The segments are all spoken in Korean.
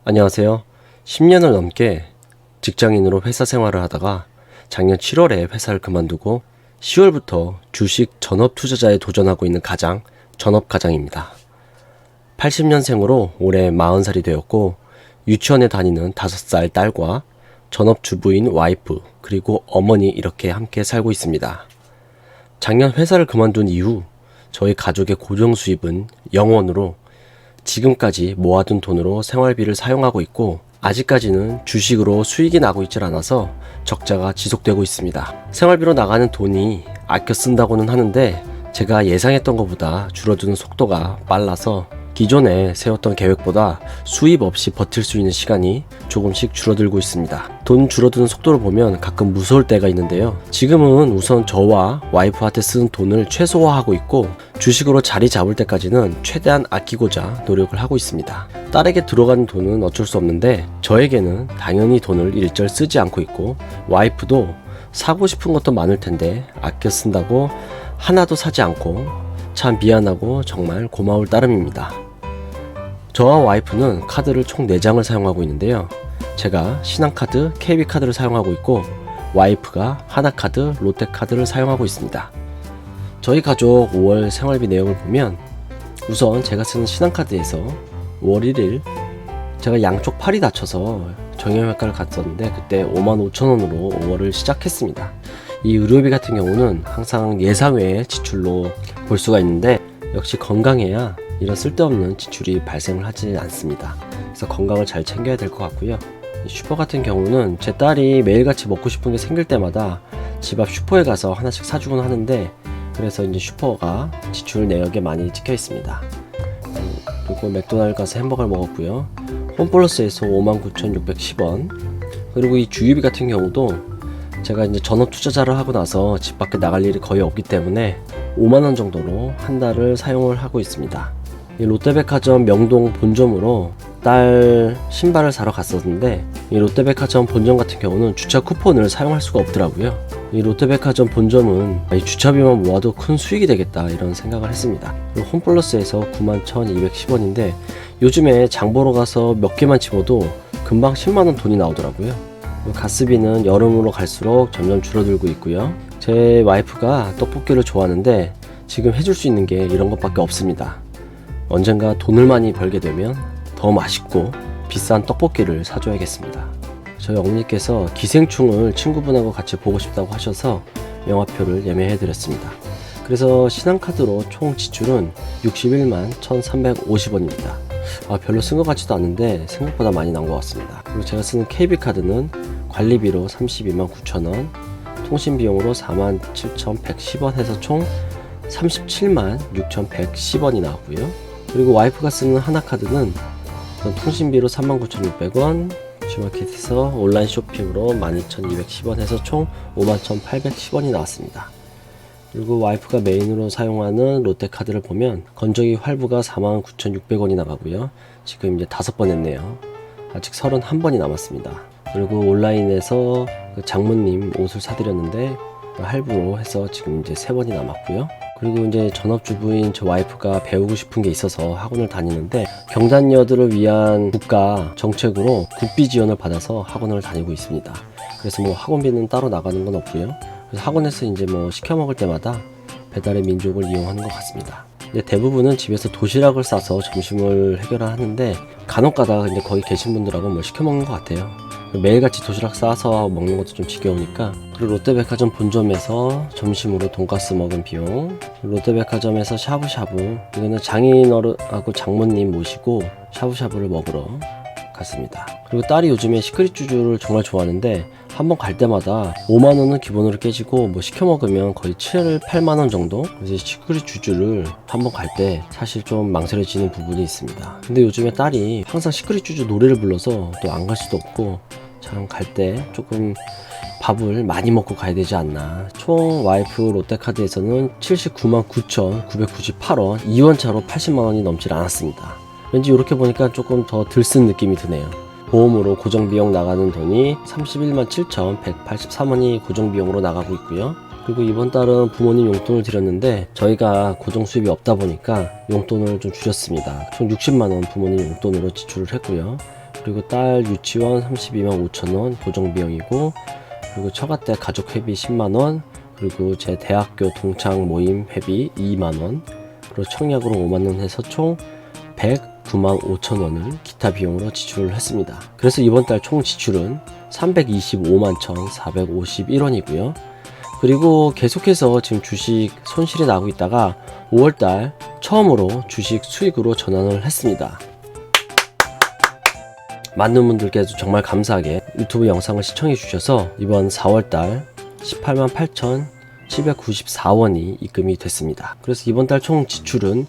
안녕하세요. 10년을 넘게 직장인으로 회사 생활을 하다가 작년 7월에 회사를 그만두고 10월부터 주식 전업 투자자에 도전하고 있는 가장, 전업 가장입니다. 80년생으로 올해 40살이 되었고 유치원에 다니는 5살 딸과 전업 주부인 와이프 그리고 어머니 이렇게 함께 살고 있습니다. 작년 회사를 그만둔 이후 저희 가족의 고정 수입은 0원으로 지금까지 모아둔 돈으로 생활비를 사용하고 있고 아직까지는 주식으로 수익이 나고 있질 않아서 적자가 지속되고 있습니다. 생활비로 나가는 돈이 아껴 쓴다고는 하는데 제가 예상했던 것보다 줄어드는 속도가 빨라서 기존에 세웠던 계획보다 수입 없이 버틸 수 있는 시간이 조금씩 줄어들고 있습니다. 돈 줄어드는 속도를 보면 가끔 무서울 때가 있는데요. 지금은 우선 저와 와이프한테 쓰는 돈을 최소화하고 있고 주식으로 자리 잡을 때까지는 최대한 아끼고자 노력을 하고 있습니다. 딸에게 들어가는 돈은 어쩔 수 없는데 저에게는 당연히 돈을 일절 쓰지 않고 있고 와이프도 사고 싶은 것도 많을 텐데 아껴 쓴다고 하나도 사지 않고 참 미안하고 정말 고마울 따름입니다. 저와 와이프는 카드를 총 4장을 사용하고 있는데요. 제가 신한카드, KB카드를 사용하고 있고 와이프가 하나카드, 롯데카드를 사용하고 있습니다. 저희 가족 5월 생활비 내역을 보면 우선 제가 쓰는 신한카드에서 5월 1일 제가 양쪽 팔이 다쳐서 정형외과를 갔었는데 그때 55,000원으로 5월을 시작했습니다. 이 의료비 같은 경우는 항상 예상 외의 지출로 볼 수가 있는데 역시 건강해야 이런 쓸데없는 지출이 발생을 하지 않습니다. 그래서 건강을 잘 챙겨야 될 것 같고요. 슈퍼 같은 경우는 제 딸이 매일같이 먹고 싶은 게 생길 때마다 집 앞 슈퍼에 가서 하나씩 사주곤 하는데 그래서 이제 슈퍼가 지출 내역에 많이 찍혀 있습니다. 그리고 맥도날드 가서 햄버거를 먹었고요. 홈플러스에서 59,610원. 그리고 이 주유비 같은 경우도 제가 이제 전업 투자자를 하고 나서 집 밖에 나갈 일이 거의 없기 때문에 5만원 정도로 한 달을 사용을 하고 있습니다. 이 롯데백화점 명동 본점으로 딸 신발을 사러 갔었는데 이 롯데백화점 본점 같은 경우는 주차 쿠폰을 사용할 수가 없더라고요. 이 롯데백화점 본점은 이 주차비만 모아도 큰 수익이 되겠다 이런 생각을 했습니다. 그리고 홈플러스에서 91,210원인데 요즘에 장 보러 가서 몇 개만 집어도 금방 10만원 돈이 나오더라고요. 가스비는 여름으로 갈수록 점점 줄어들고 있고요. 제 와이프가 떡볶이를 좋아하는데 지금 해줄 수 있는 게 이런 것밖에 없습니다. 언젠가 돈을 많이 벌게 되면 더 맛있고 비싼 떡볶이를 사줘야겠습니다. 저희 어머니께서 기생충을 친구분하고 같이 보고 싶다고 하셔서 영화표를 예매해드렸습니다. 그래서 신한카드로 총 지출은 61만 1,350원입니다. 별로 쓴 것 같지도 않은데 생각보다 많이 나온 것 같습니다. 그리고 제가 쓰는 KB카드는 관리비로 32만 9천원, 통신비용으로 47,110원 해서 총 37만 6,110원이 나왔고요. 그리고 와이프가 쓰는 하나카드는 통신비로 39,600원, G마켓에서 온라인 쇼핑으로 12,210원 해서 총 51,810원이 나왔습니다. 그리고 와이프가 메인으로 사용하는 롯데카드를 보면 건조기 활부가 49,600원이 나가고요. 지금 이제 5번 했네요. 아직 31번이 남았습니다. 그리고 온라인에서 장모님 옷을 사드렸는데 할부로 해서 지금 이제 3번이 남았고요. 그리고 이제 전업주부인 저 와이프가 배우고 싶은 게 있어서 학원을 다니는데 경단녀들을 위한 국가 정책으로 국비 지원을 받아서 학원을 다니고 있습니다. 그래서 뭐 학원비는 따로 나가는 건 없고요. 그래서 학원에서 이제 뭐 시켜 먹을 때마다 배달의 민족을 이용하는 것 같습니다. 근데 대부분은 집에서 도시락을 싸서 점심을 해결하는데 간혹가다 이제 거기 계신 분들하고 뭐 시켜 먹는 것 같아요. 매일같이 도시락 싸서 먹는 것도 좀 지겨우니까. 그리고 롯데백화점 본점에서 점심으로 돈가스 먹은 비용, 롯데백화점에서 샤브샤브, 이거는 장인어른하고 장모님 모시고 샤브샤브를 먹으러 갔습니다. 그리고 딸이 요즘에 시크릿 쭈쭈를 정말 좋아하는데 한번 갈 때마다 5만원은 기본으로 깨지고 뭐 시켜 먹으면 거의 7, 8만원 정도. 그래서 시크릿 쭈쭈를 한번 갈 때 사실 좀 망설여지는 부분이 있습니다. 근데 요즘에 딸이 항상 시크릿 쭈쭈 노래를 불러서 또 안 갈 수도 없고 참 갈 때 조금 밥을 많이 먹고 가야 되지 않나. 총 와이프 롯데카드에서는 79만 9,998원, 2원차로 80만원이 넘질 않았습니다. 왠지 이렇게 보니까 조금 더 들쓴 느낌이 드네요. 보험으로 고정비용 나가는 돈이 31만 7,183원이 고정비용으로 나가고 있고요. 그리고 이번 달은 부모님 용돈을 드렸는데 저희가 고정 수입이 없다 보니까 용돈을 좀 줄였습니다. 총 60만원 부모님 용돈으로 지출을 했고요. 그리고 딸 유치원 32만 5천원 고정비용이고, 그리고 처가댁 가족회비 10만원, 그리고 제 대학교 동창 모임 회비 2만원, 그리고 청약으로 5만원 해서 총 109만 5천원을 기타 비용으로 지출을 했습니다. 그래서 이번 달 총 지출은 325만 1,451원이고요. 그리고 계속해서 지금 주식 손실이 나고 있다가 5월달 처음으로 주식 수익으로 전환을 했습니다. 많은 분들께도 정말 감사하게 유튜브 영상을 시청해 주셔서 이번 4월달 18만 8,794원이 입금이 됐습니다. 그래서 이번 달 총 지출은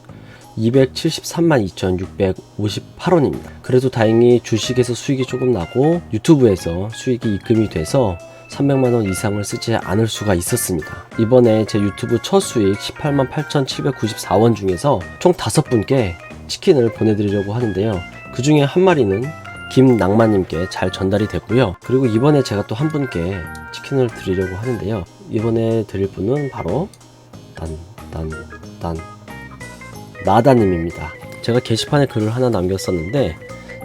273만 2,658원입니다. 그래도 다행히 주식에서 수익이 조금 나고 유튜브에서 수익이 입금이 돼서 300만원 이상을 쓰지 않을 수가 있었습니다. 이번에 제 유튜브 첫 수익 18만 8,794원 중에서 총 5분께 치킨을 보내드리려고 하는데요. 그 중에 한 마리는 김낭만님께 잘 전달이 됐고요. 그리고 이번에 제가 또 한 분께 치킨을 드리려고 하는데요. 이번에 드릴 분은 바로 나다님입니다. 제가 게시판에 글을 하나 남겼었는데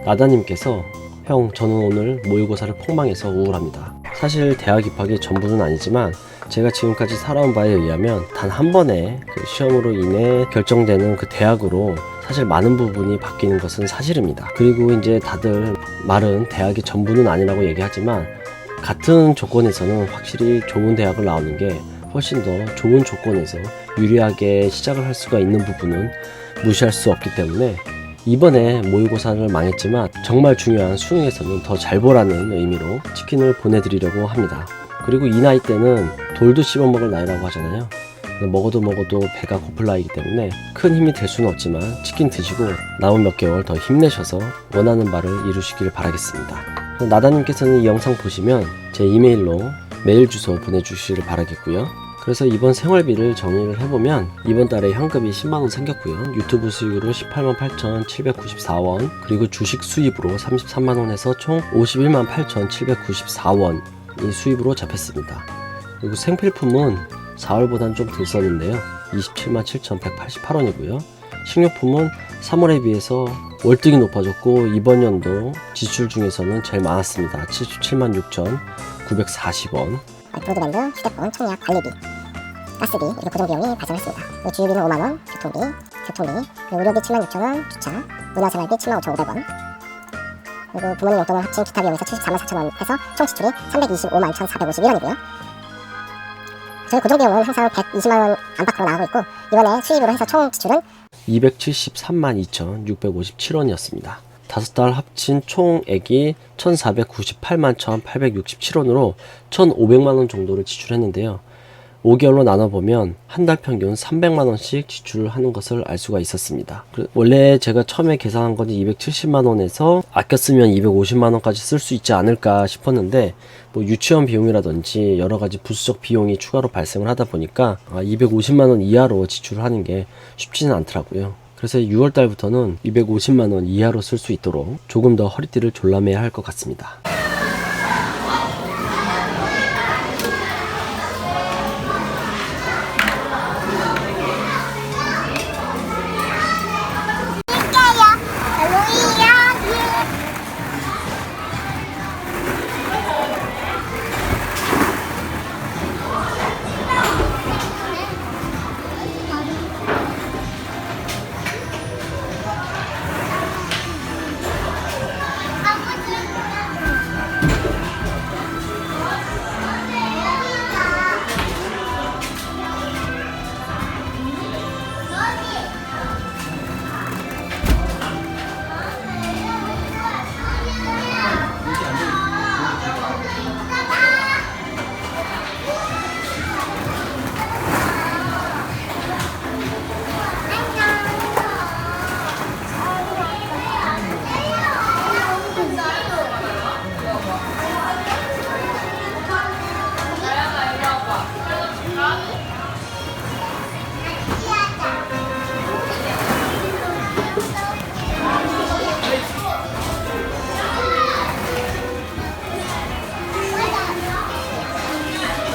나다님께서 형, 저는 오늘 모의고사를 폭망해서 우울합니다. 사실 대학 입학이 전부는 아니지만 제가 지금까지 살아온 바에 의하면 단 한 번의 그 시험으로 인해 결정되는 그 대학으로 사실 많은 부분이 바뀌는 것은 사실입니다. 그리고 이제 다들 말은 대학이 전부는 아니라고 얘기하지만 같은 조건에서는 확실히 좋은 대학을 나오는 게 훨씬 더 좋은 조건에서 유리하게 시작을 할 수가 있는 부분은 무시할 수 없기 때문에 이번에 모의고사를 망했지만 정말 중요한 수능에서는 더 잘 보라는 의미로 치킨을 보내드리려고 합니다. 그리고 이 나이 때는 돌도 씹어먹을 나이라고 하잖아요. 먹어도 배가 고플 나이기 때문에 큰 힘이 될 수는 없지만 치킨 드시고 남은 몇 개월 더 힘내셔서 원하는 바를 이루시길 바라겠습니다. 나다님께서는 이 영상 보시면 제 이메일로 메일 주소 보내주시길 바라겠고요. 그래서 이번 생활비를 정리를 해보면 이번 달에 현금이 10만원 생겼고요. 유튜브 수익으로 18만 8,794원, 그리고 주식 수입으로 33만원 해서 총 51만 8,794원 이 수입으로 잡혔습니다. 그리고 생필품은 4월보다는 좀 덜 썼는데요. 27만 7,188원이고요. 식료품은 3월에 비해서 월등히 높아졌고 이번 연도 지출 중에서는 제일 많았습니다. 77만 6,940원. 브로드밴드, 휴대폰, 청약, 관리비, 가스비, 이렇게 고정비용이 발생했습니다. 주유비는 5만원, 교통비, 그리고 의료비 7만 6천원, 주차, 문화생활비 7만 5,500원, 그리고 부모님 용돈을 합친 기타 비용에서 74만 4천원 해서 총 지출이 325만 1,451원이고요. 저희 고정비용은 항상 120만원 안팎으로 나오고 있고 이번에 수입으로 해서 총 지출은 273만 2,657원이었습니다. 5달 합친 총액이 1,498만 1,867원으로 1,500만원 정도를 지출했는데요. 5개월로 나눠보면 한 달 평균 300만원씩 지출을 하는 것을 알 수가 있었습니다. 원래 제가 처음에 계산한 건 270만원에서 아껴 쓰면 250만원까지 쓸 수 있지 않을까 싶었는데 뭐 유치원 비용이라든지 여러가지 부수적 비용이 추가로 발생을 하다 보니까 250만원 이하로 지출을 하는 게 쉽지는 않더라고요. 그래서 6월달부터는 250만원 이하로 쓸 수 있도록 조금 더 허리띠를 졸라매야 할 것 같습니다.